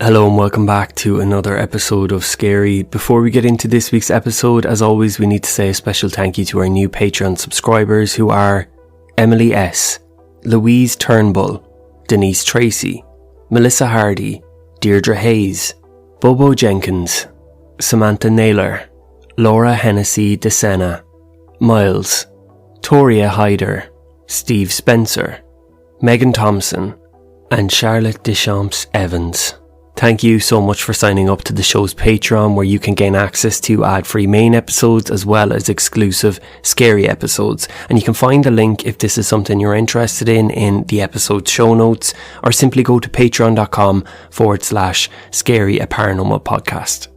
Hello and welcome back to another episode of Scary. Before we get into this week's episode, as always, we need to say a special thank you to our new Patreon subscribers who are Emily S., Louise Turnbull, Denise Tracy, Melissa Hardy, Deirdre Hayes, Bobo Jenkins, Samantha Naylor, Laura Hennessy de Sena, Miles, Toria Hyder, Steve Spencer, Megan Thompson, and Charlotte Deschamps Evans. Thank you so much for signing up to the show's Patreon, where you can gain access to ad-free main episodes as well as exclusive scary episodes. And you can find the link, if this is something you're interested in the episode show notes, or simply go to patreon.com/scaryaparanormalpodcast.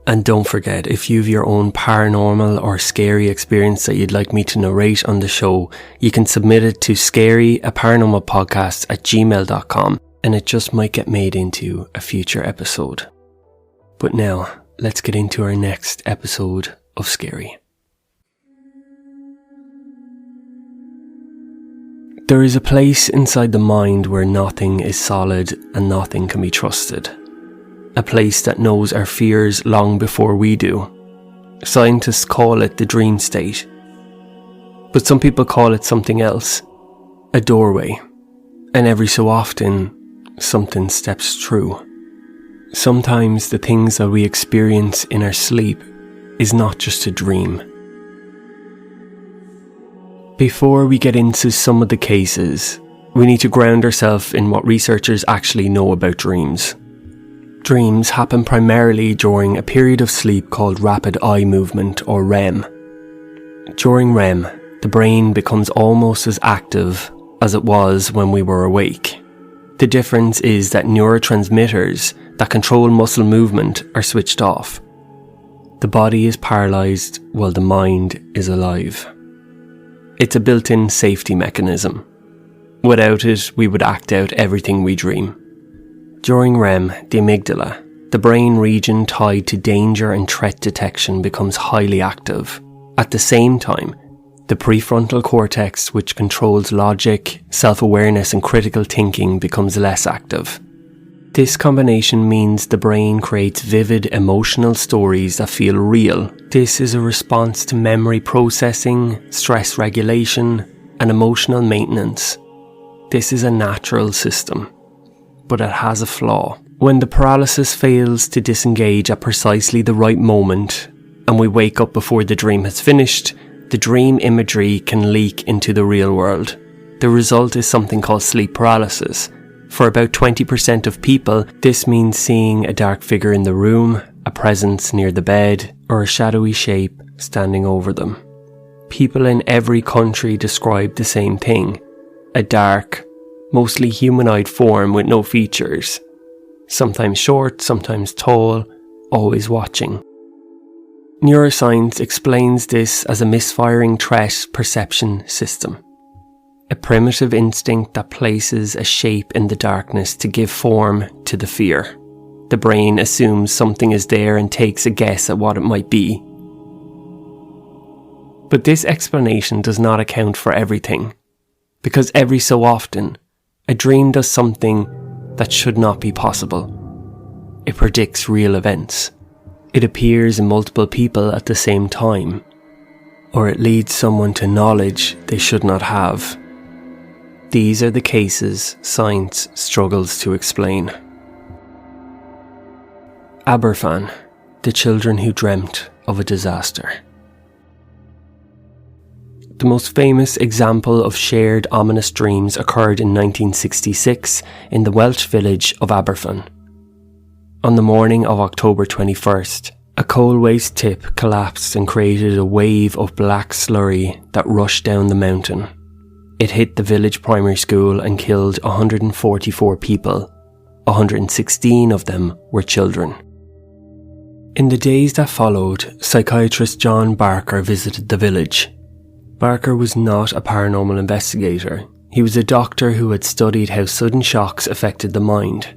And don't forget, if you have your own paranormal or scary experience that you'd like me to narrate on the show, you can submit it to scaryaparanormalpodcast@gmail.com. and it just might get made into a future episode. But now, let's get into our next episode of Scary. There is a place inside the mind where nothing is solid and nothing can be trusted. A place that knows our fears long before we do. Scientists call it the dream state. But some people call it something else. A doorway. And every so often, something steps through. Sometimes the things that we experience in our sleep is not just a dream. Before we get into some of the cases, we need to ground ourselves in what researchers actually know about dreams. Dreams happen primarily during a period of sleep called rapid eye movement, or REM. During REM, the brain becomes almost as active as it was when we were awake. The difference is that neurotransmitters that control muscle movement are switched off. The body is paralysed while the mind is alive. It's a built-in safety mechanism. Without it, we would act out everything we dream. During REM, the amygdala, the brain region tied to danger and threat detection, becomes highly active. At the same time, the prefrontal cortex, which controls logic, self-awareness and critical thinking, becomes less active. This combination means the brain creates vivid emotional stories that feel real. This is a response to memory processing, stress regulation, and emotional maintenance. This is a natural system, but it has a flaw. When the paralysis fails to disengage at precisely the right moment, and we wake up before the dream has finished, the dream imagery can leak into the real world. The result is something called sleep paralysis. For about 20% of people, this means seeing a dark figure in the room, a presence near the bed, or a shadowy shape standing over them. People in every country describe the same thing: a dark, mostly humanoid form with no features. Sometimes short, sometimes tall, always watching. Neuroscience explains this as a misfiring threat perception system. A primitive instinct that places a shape in the darkness to give form to the fear. The brain assumes something is there and takes a guess at what it might be. But this explanation does not account for everything, because every so often, a dream does something that should not be possible. It predicts real events. It appears in multiple people at the same time, or it leads someone to knowledge they should not have. These are the cases science struggles to explain. Aberfan, the children who dreamt of a disaster. The most famous example of shared ominous dreams occurred in 1966 in the Welsh village of Aberfan. On the morning of October 21st, a coal waste tip collapsed and created a wave of black slurry that rushed down the mountain. It hit the village primary school and killed 144 people. 116 of them were children. In the days that followed, psychiatrist John Barker visited the village. Barker was not a paranormal investigator. He was a doctor who had studied how sudden shocks affected the mind.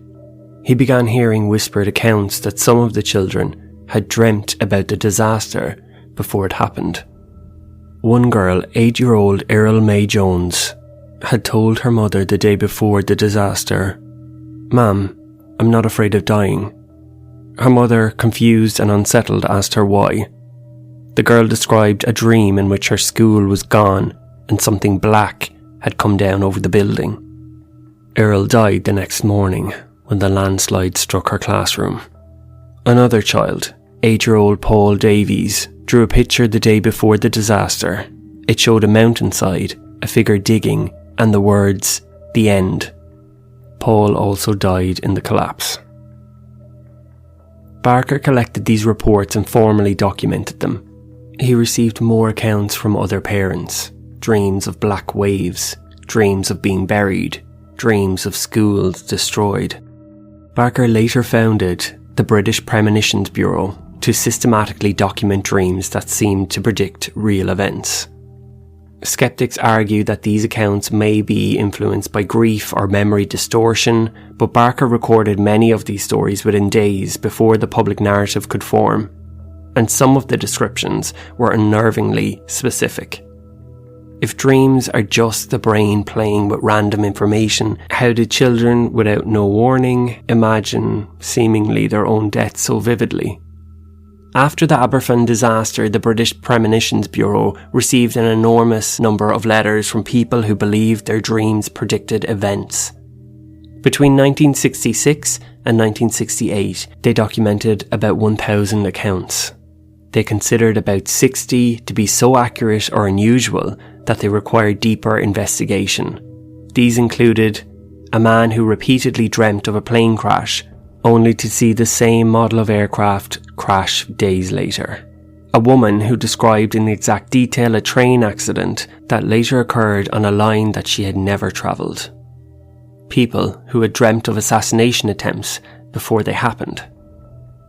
He began hearing whispered accounts that some of the children had dreamt about the disaster before it happened. One girl, 8-year-old Earl May Jones, had told her mother the day before the disaster, "Ma'am, I'm not afraid of dying." Her mother, confused and unsettled, asked her why. The girl described a dream in which her school was gone and something black had come down over the building. Earl died the next morning when the landslide struck her classroom. Another child, 8-year-old Paul Davies, drew a picture the day before the disaster. It showed a mountainside, a figure digging, and the words, "The End." Paul also died in the collapse. Barker collected these reports and formally documented them. He received more accounts from other parents. Dreams of black waves, dreams of being buried, dreams of schools destroyed. Barker later founded the British Premonitions Bureau to systematically document dreams that seemed to predict real events. Skeptics argue that these accounts may be influenced by grief or memory distortion, but Barker recorded many of these stories within days before the public narrative could form, and some of the descriptions were unnervingly specific. If dreams are just the brain playing with random information, how did children, without no warning, imagine seemingly their own death so vividly? After the Aberfan disaster, the British Premonitions Bureau received an enormous number of letters from people who believed their dreams predicted events. Between 1966 and 1968, they documented about 1,000 accounts. They considered about 60 to be so accurate or unusual that they required deeper investigation. These included a man who repeatedly dreamt of a plane crash, only to see the same model of aircraft crash days later. A woman who described in exact detail a train accident that later occurred on a line that she had never travelled. People who had dreamt of assassination attempts before they happened.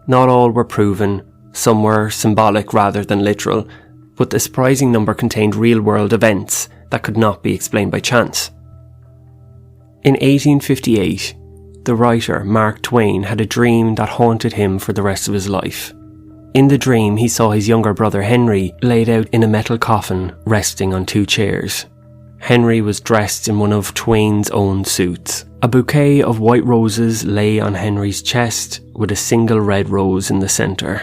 Not all were proven, some were symbolic rather than literal, but the surprising number contained real-world events that could not be explained by chance. In 1858, the writer Mark Twain had a dream that haunted him for the rest of his life. In the dream, he saw his younger brother Henry laid out in a metal coffin, resting on 2 chairs. Henry was dressed in one of Twain's own suits. A bouquet of white roses lay on Henry's chest, with a single red rose in the centre.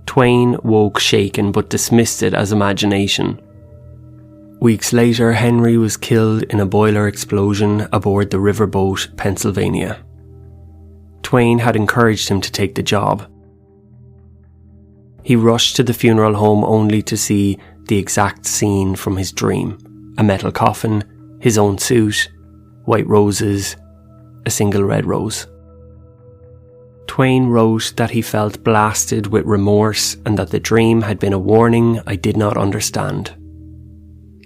Twain woke shaken but dismissed it as imagination. Weeks later, Henry was killed in a boiler explosion aboard the riverboat Pennsylvania. Twain had encouraged him to take the job. He rushed to the funeral home only to see the exact scene from his dream. A metal coffin, his own suit, white roses, a single red rose. Twain wrote that he felt blasted with remorse and that the dream had been a warning I did not understand.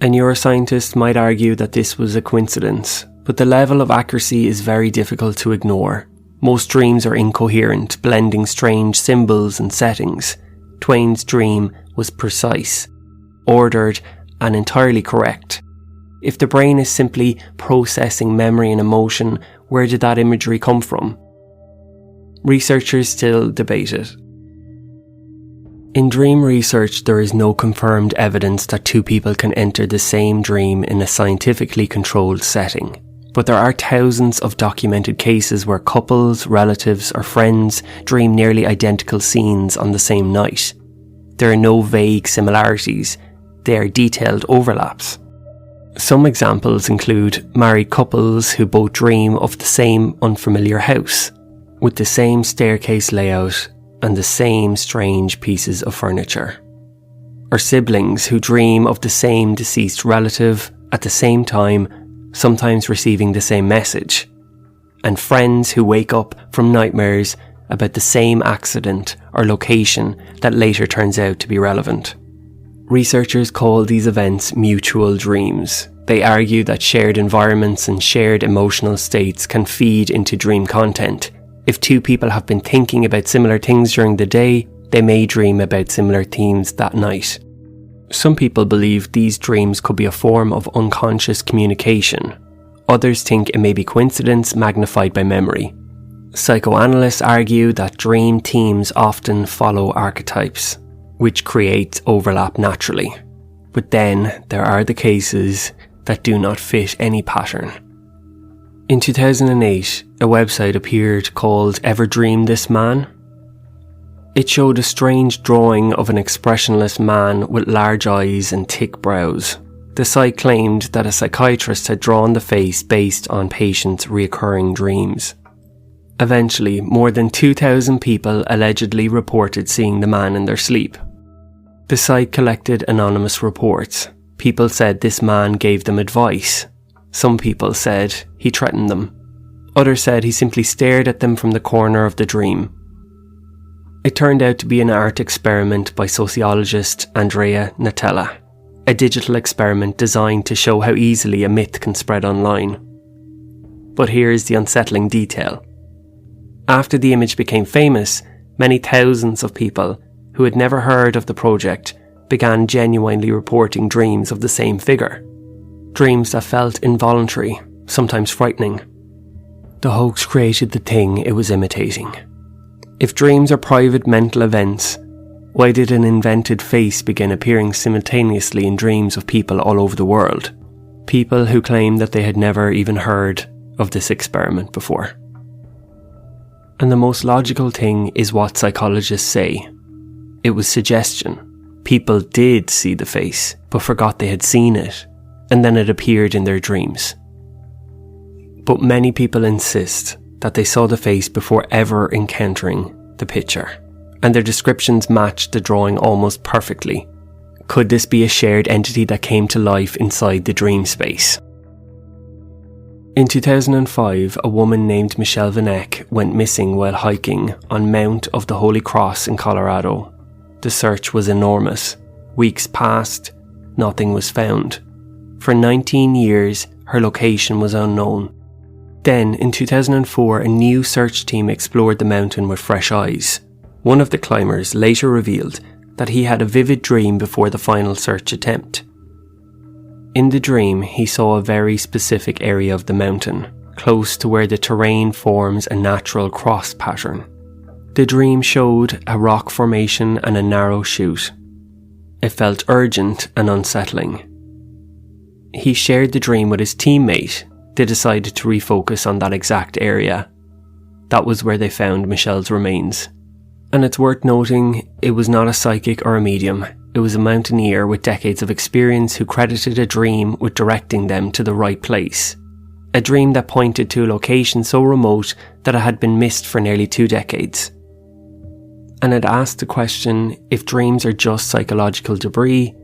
A neuroscientist might argue that this was a coincidence, but the level of accuracy is very difficult to ignore. Most dreams are incoherent, blending strange symbols and settings. Twain's dream was precise, ordered, and entirely correct. If the brain is simply processing memory and emotion, where did that imagery come from? Researchers still debate it. In dream research, there is no confirmed evidence that 2 people can enter the same dream in a scientifically controlled setting. But there are thousands of documented cases where couples, relatives, or friends dream nearly identical scenes on the same night. There are no vague similarities, they are detailed overlaps. Some examples include married couples who both dream of the same unfamiliar house, with the same staircase layout and the same strange pieces of furniture. Or siblings who dream of the same deceased relative at the same time, sometimes receiving the same message. And friends who wake up from nightmares about the same accident or location that later turns out to be relevant. Researchers call these events mutual dreams. They argue that shared environments and shared emotional states can feed into dream content. If 2 people have been thinking about similar things during the day, they may dream about similar themes that night. Some people believe these dreams could be a form of unconscious communication. Others think it may be coincidence magnified by memory. Psychoanalysts argue that dream themes often follow archetypes, which creates overlap naturally. But then there are the cases that do not fit any pattern. In 2008, a website appeared called Ever Dream This Man? It showed a strange drawing of an expressionless man with large eyes and thick brows. The site claimed that a psychiatrist had drawn the face based on patients' recurring dreams. Eventually, more than 2,000 people allegedly reported seeing the man in their sleep. The site collected anonymous reports. People said this man gave them advice. Some people said he threatened them. Others said he simply stared at them from the corner of the dream. It turned out to be an art experiment by sociologist Andrea Natella, a digital experiment designed to show how easily a myth can spread online. But here's the unsettling detail. After the image became famous, many thousands of people who had never heard of the project began genuinely reporting dreams of the same figure. Dreams that felt involuntary, sometimes frightening. The hoax created the thing it was imitating. If dreams are private mental events, why did an invented face begin appearing simultaneously in dreams of people all over the world? People who claim that they had never even heard of this experiment before. And the most logical thing is what psychologists say. It was suggestion. People did see the face, but forgot they had seen it, and then it appeared in their dreams. But many people insist that they saw the face before ever encountering the picture, and their descriptions matched the drawing almost perfectly. Could this be a shared entity that came to life inside the dream space? In 2005, a woman named Michelle Vanek went missing while hiking on Mount of the Holy Cross in Colorado. The search was enormous. Weeks passed, nothing was found. For 19 years, her location was unknown. Then, in 2004, a new search team explored the mountain with fresh eyes. One of the climbers later revealed that he had a vivid dream before the final search attempt. In the dream, he saw a very specific area of the mountain, close to where the terrain forms a natural cross pattern. The dream showed a rock formation and a narrow chute. It felt urgent and unsettling. He shared the dream with his teammate. They decided to refocus on that exact area. That was where they found Michelle's remains. And it's worth noting, it was not a psychic or a medium. It was a mountaineer with decades of experience who credited a dream with directing them to the right place. A dream that pointed to a location so remote that it had been missed for nearly 2 decades. And it asked the question, if dreams are just psychological debris,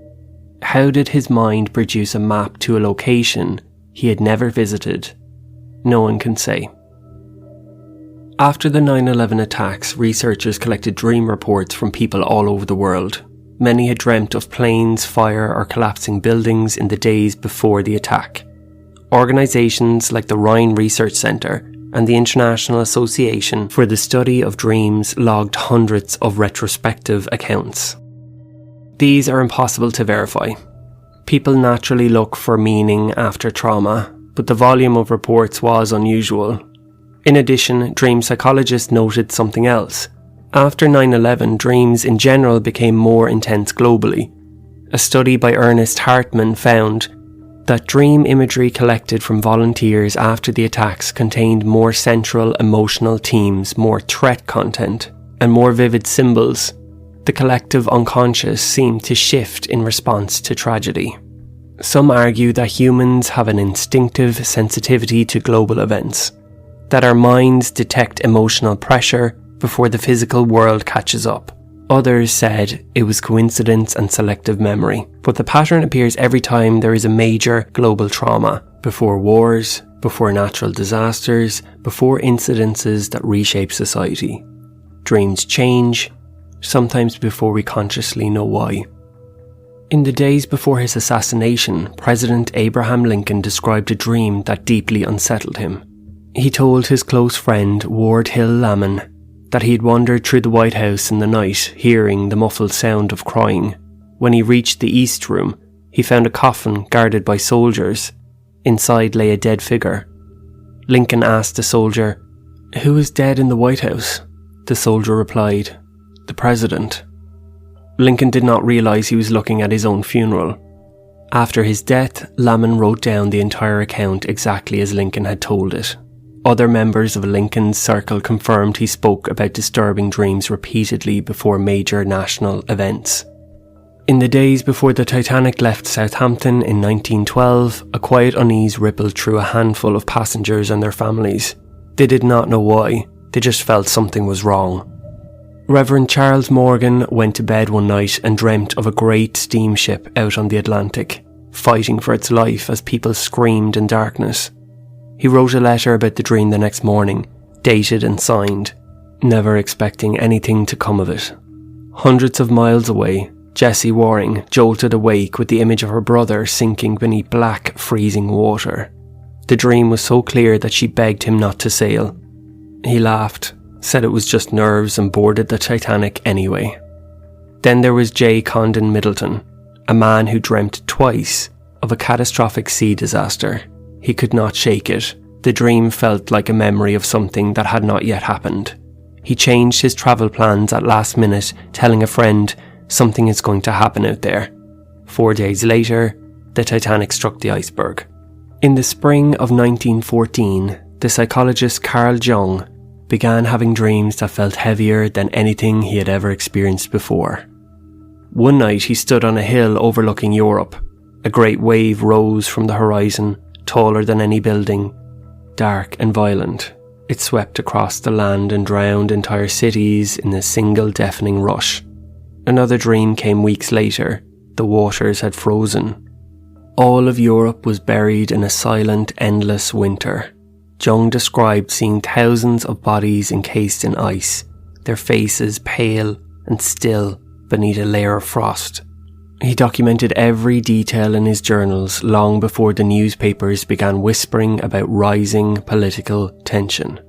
how did his mind produce a map to a location he had never visited? No one can say. After the 9/11 attacks, researchers collected dream reports from people all over the world. Many had dreamt of planes, fire, or collapsing buildings in the days before the attack. Organisations like the Rhine Research Centre and the International Association for the Study of Dreams logged hundreds of retrospective accounts. These are impossible to verify. People naturally look for meaning after trauma, but the volume of reports was unusual. In addition, dream psychologists noted something else. After 9/11, dreams in general became more intense globally. A study by Ernest Hartman found that dream imagery collected from volunteers after the attacks contained more central emotional themes, more threat content, and more vivid symbols. The collective unconscious seemed to shift in response to tragedy. Some argue that humans have an instinctive sensitivity to global events, that our minds detect emotional pressure before the physical world catches up. Others said it was coincidence and selective memory, but the pattern appears every time there is a major global trauma, before wars, before natural disasters, before incidences that reshape society. Dreams change, sometimes before we consciously know why. In the days before his assassination, President Abraham Lincoln described a dream that deeply unsettled him. He told his close friend Ward Hill Lamon that he had wandered through the White House in the night, hearing the muffled sound of crying. When he reached the East Room, he found a coffin guarded by soldiers. Inside lay a dead figure. Lincoln asked the soldier, "Who is dead in the White House?" The soldier replied, "The President." Lincoln did not realize he was looking at his own funeral. After his death, Lamon wrote down the entire account exactly as Lincoln had told it. Other members of Lincoln's circle confirmed he spoke about disturbing dreams repeatedly before major national events. In the days before the Titanic left Southampton in 1912, a quiet unease rippled through a handful of passengers and their families. They did not know why, they just felt something was wrong. Reverend Charles Morgan went to bed one night and dreamt of a great steamship out on the Atlantic, fighting for its life as people screamed in darkness. He wrote a letter about the dream the next morning, dated and signed, never expecting anything to come of it. Hundreds of miles away, Jessie Waring jolted awake with the image of her brother sinking beneath black, freezing water. The dream was so clear that she begged him not to sail. He laughed, said it was just nerves, and boarded the Titanic anyway. Then there was J. Condon Middleton, a man who dreamt twice of a catastrophic sea disaster. He could not shake it. The dream felt like a memory of something that had not yet happened. He changed his travel plans at last minute, telling a friend, "Something is going to happen out there." 4 days later, the Titanic struck the iceberg. In the spring of 1914, the psychologist Carl Jung began having dreams that felt heavier than anything he had ever experienced before. One night he stood on a hill overlooking Europe. A great wave rose from the horizon, taller than any building, dark and violent. It swept across the land and drowned entire cities in a single deafening rush. Another dream came weeks later. The waters had frozen. All of Europe was buried in a silent, endless winter. Jung described seeing thousands of bodies encased in ice, their faces pale and still beneath a layer of frost. He documented every detail in his journals long before the newspapers began whispering about rising political tension.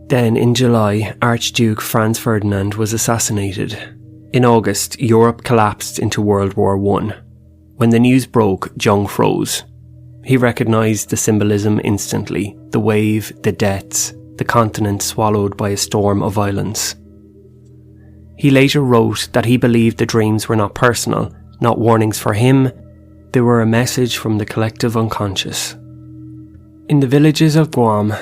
Then in July, Archduke Franz Ferdinand was assassinated. In August, Europe collapsed into World War I. When the news broke, Jung froze. He recognised the symbolism instantly, the wave, the deaths, the continent swallowed by a storm of violence. He later wrote that he believed the dreams were not personal, not warnings for him, they were a message from the collective unconscious. In the villages of Guam,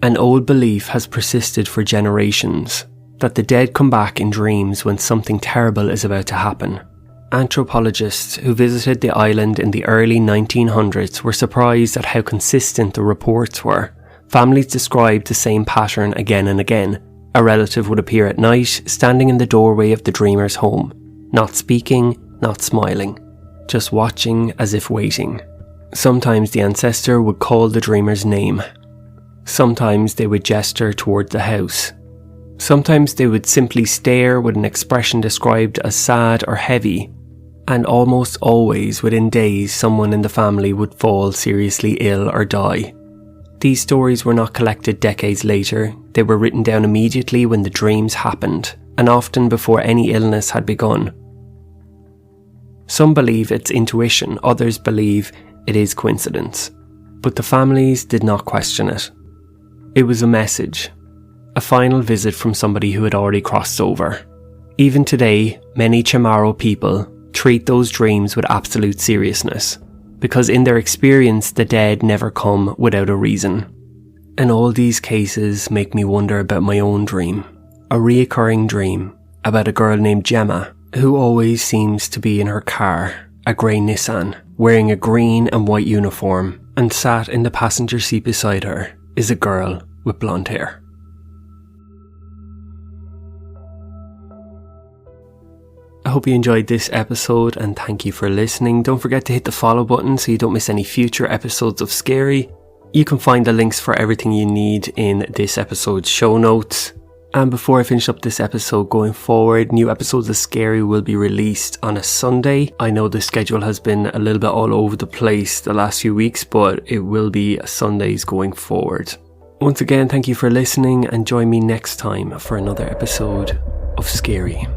an old belief has persisted for generations, that the dead come back in dreams when something terrible is about to happen. Anthropologists who visited the island in the early 1900s were surprised at how consistent the reports were. Families described the same pattern again and again. A relative would appear at night, standing in the doorway of the dreamer's home, not speaking, not smiling, just watching as if waiting. Sometimes the ancestor would call the dreamer's name. Sometimes they would gesture toward the house. Sometimes they would simply stare with an expression described as sad or heavy, and almost always within days someone in the family would fall seriously ill or die. These stories were not collected decades later, they were written down immediately when the dreams happened, and often before any illness had begun. Some believe it's intuition, others believe it is coincidence. But the families did not question it. It was a message, a final visit from somebody who had already crossed over. Even today, many Chamorro people treat those dreams with absolute seriousness, because in their experience the dead never come without a reason. And all these cases make me wonder about my own dream, a reoccurring dream about a girl named Gemma, who always seems to be in her car, a grey Nissan, wearing a green and white uniform, and sat in the passenger seat beside her is a girl with blonde hair. I hope you enjoyed this episode and thank you for listening. Don't forget to hit the follow button so you don't miss any future episodes of Scary. You can find the links for everything you need in this episode's show notes. And before I finish up this episode, going forward, new episodes of Scary will be released on a Sunday. I know the schedule has been a little bit all over the place the last few weeks, but it will be Sundays going forward. Once again, thank you for listening and join me next time for another episode of Scary.